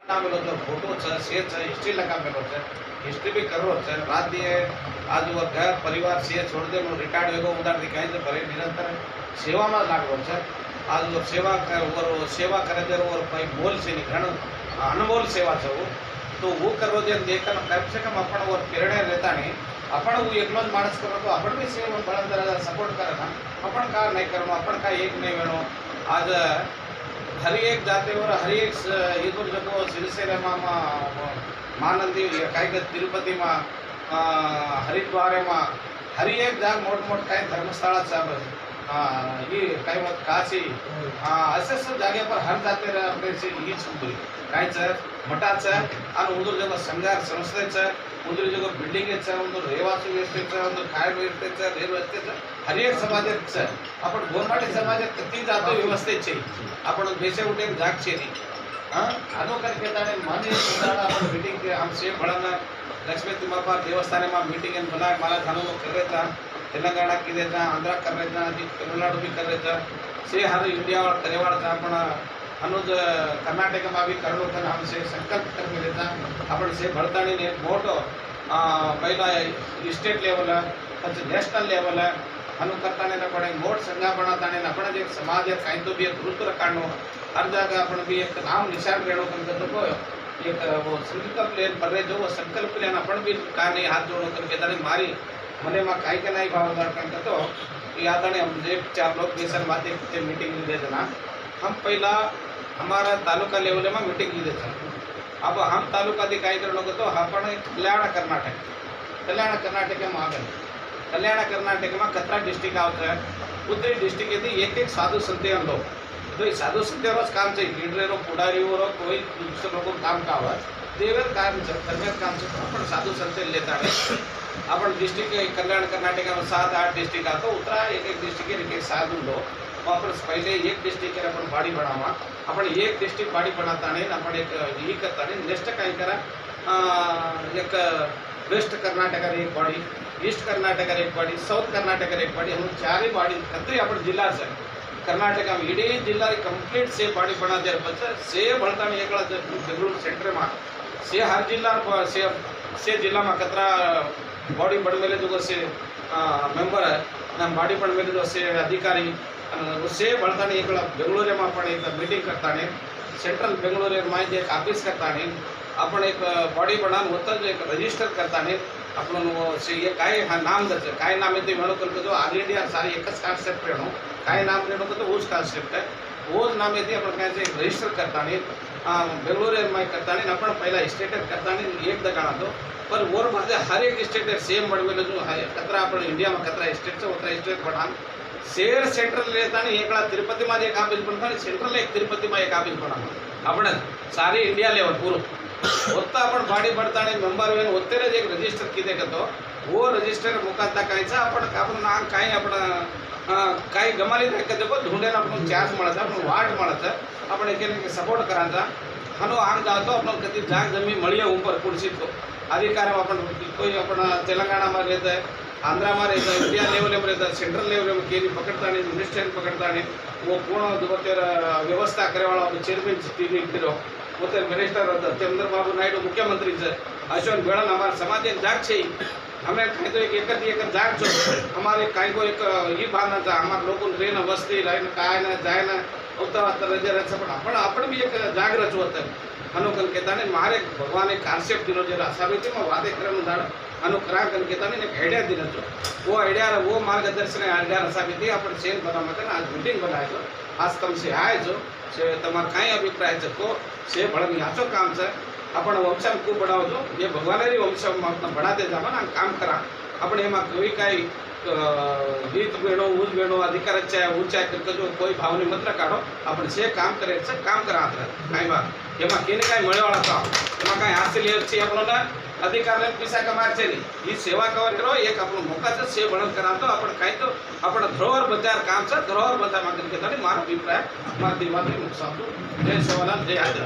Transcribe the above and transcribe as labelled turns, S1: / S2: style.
S1: बनावेलो तो फोटो है, से हिस्ट्री लगावेलो है, हिस्ट्री भी करो है। रात दिए आज वो घर परिवार से छोड़ दे रिटायर्ड होगो उधर दिखाई तो भरे निरंतर सेवा में लागलो है। आज वो सेवा करे दे और भाई मोल से निघण अनमोल सेवा है वो तो वो करो जे देखकर कम से कम अपन और प्रेरणा रहता नहीं अपन वो एकलो मानस करो तो अपन भी सेवा बड़ा सपोर्ट करे ना अपन का नहीं करो अपन का एक नहीं वेणो आज हर एक जाते और हर एक इधर जो सिलसिले में महानंदी कई तिरुपति में हरिद्वार में हर एक जाग मोट कई धर्मस्थळ ये कई मत काशी असे सब जागे पर हर जाते अपने से ही छुपी काय मठाचं आणि उदर जगह संघार संस्थेचं उदर जगह बिल्डिंगचं उदर रेवाची व्यवस्थेचं उदर खाय व्यवस्थेचं रेल व्यवस्थेचं हर एक समाजाचं आपण गोरमाटी समाजात किती जातो व्यवस्थेची आपण बेसे उठे जागचे नाही हां अनोकर केताने माने सुधारा आपण मीटिंग के हमसे बळना लक्ष्मी तिम्माप्पा देवस्थानमा मीटिंग एन बना मला जाणून करायचा तेलंगाणा की देता आंध्र कर रहा था तमिलनाडु भी कर रहा था से हर इंडिया और करेवाड़ था अपन अनुज कर्नाटक में भी करो कर हमसे संकल्प कर मिले था अपन से भरतानी ने मोटो पहला स्टेट लेवल પછી नेशनल लेवल अनु करता ने पड़े मोट संघा बनाता ने अपन एक समाज है कहीं तो भी एक गुरुत्व काढनो हर जगह अपन भी एक नाम निशान रेडो कर तो को एक वो संकल्प लेन पर जो वो संकल्प लेन अपन भी का नहीं हाथ जोड़ो करके ताने मारी मने में काई के नहीं भावदार करते तो याद आने हम जे 4 लोग बेसन बातें मीटिंग लीधे थे हम पहला हमारा तालुका लेवल में मीटिंग लीधे थे अब हम तालुका अधिकारी तो अपन कल्याण कर्नाटक में आगे कल्याण कर्नाटक में कतरा डिस्ट्रिक्ट आता है उतरी डिस्ट्रिक्ट एक साधु संत लो तो साधु संत काम चाहिए लीडर पुढारी कोई दूसरे लोगों काम का हुआ देवेर काम तबियत काम से अपन साधु संत लेता है अपन डिस्ट्रिक्ट कल्याण कर्नाटक में 7-8 डिस्ट्रिक्ट आता उतरा एक डिस्ट्रिक्ट एक साधु लो अपन पहले एक डिस्ट्रिक्ट अपन बॉडी बनावा अपन एक डिस्ट्रिक्ट बॉडी बनाता नहीं अपन एक यही करता नहीं नेक्स्ट कहीं करा एक वेस्ट कर्नाटक एक बॉडी ईस्ट कर्नाटक एक बॉडी साउथ कर्नाटक एक बॉडी हम 4 बॉडी कतरी अपन जिला से कर्नाटक में इडी जिला कंप्लीट से बॉडी बना दे से बढ़ता नहीं एक बेंगलुरु सेंटर में से हर जिला से जिला में कतरा बॉडी बढ़ मेले जो से मेंबर है हम बॉडी बढ़ मेले जो से अधिकारी उससे बढ़ता नहीं एक बेंगलुरु में अपन एक मीटिंग करता नहीं सेंट्रल बेंगलुरु में एक ऑफिस करता नहीं अपन एक बॉडी बना होता जो एक रजिस्टर करता नहीं अपन से ये काय हा नाम दे काय नाम येते म्हणू करतो जो ऑल इंडिया सारी एकच कॉन्सेप्ट रेणो काय नाम रेणो तो उस कॉन्सेप्ट है वो नाम येते अपन काय से रजिस्टर करता नहीं बेंगलुरु में करता नहीं अपन पहला स्टेट करता नहीं एक दगाना तो पर और बात हर एक स्टेट सेम बढ़वेलो जो कतरा अपन इंडिया में कतरा स्टेट से उतरा स्टेट बढ़ा शेर सेंट्रल रहता नहीं एक तिरुपति में एक ऑफिस बनता सेंट्रल एक तिरुपति में एक ऑफिस बना अपन सारी इंडिया लेवल पूरा होता अपन बॉडी बढ़ता नहीं मेंबर वेन होते एक रजिस्टर किती करतो वो रजिस्टर मुखांता कायचा आपण नाम काय आपण काही गमाली दाखवते को ढूंढेला आपण चार्ज મળે आपण वार्ड મળે आपण एक सपोर्ट करायचा हनो आग जातो आपण कधी जाग जमीन મળીએ ऊपर कुर्सी तो अधिकार अपन कोई अपन तेलंगाना में रहता है आंध्रा में रहता है इंडिया लेवल में रहता है सेंट्रल लेवल में केली पकड़ता नहीं मिनिस्टर पकड़ता नहीं वो पूर्ण व्यवस्था करे वाला चेयरमैन टीवी इधर होते मिनिस्टर चंद्रबाबू नायडू मुख्यमंत्री से अशोक बेड़न हमारे समाज एक जाग छे हमें कहीं तो एक जाग जो हमारे कहीं को एक ये भावना था हमारे लोगों रेन वस्ती रहने काय ना जाए ना उत्तर रजे अपन अपन भी एक जाग रचवत अनुकल कहता ने मारे भगवान एक कॉन्सेप्ट दिनो जरा साबिती में वादे करन दाड़ अनुकरा कन कहता ने एक आइडिया दिनो जो वो आइडिया वो मार्गदर्शन आइडिया साबिती अपन सेन बनावा कन आज मीटिंग बनाए जो आज तुम से आए जो से तमार काय अभिप्राय છે को से बड़न याचो काम છે अपन वंशम को बढ़ाओ जो ये भगवान री वंशम में बढ़ाते जावा ना काम करा अपन एमा कोई काई गीत बेड़ो ऊज बेड़ो अधिकार है ऊंचा करके जो कोई भावनी मत काढो अपन से काम करे से काम करा काय बात एमा केने काय મળે वाला था एमा काय हासिल છે આપણને अधिकार ने पैसा कमाय છે नहीं ये सेवा करो एक अपन मौका से से बळन करा तो अपन काय तो अपन धरोहर बजार काम છે धरोहर बजार मार्ग के ताने मारा अभिप्राय मार दिमाग में नुकसान जय सवालाल जय आदर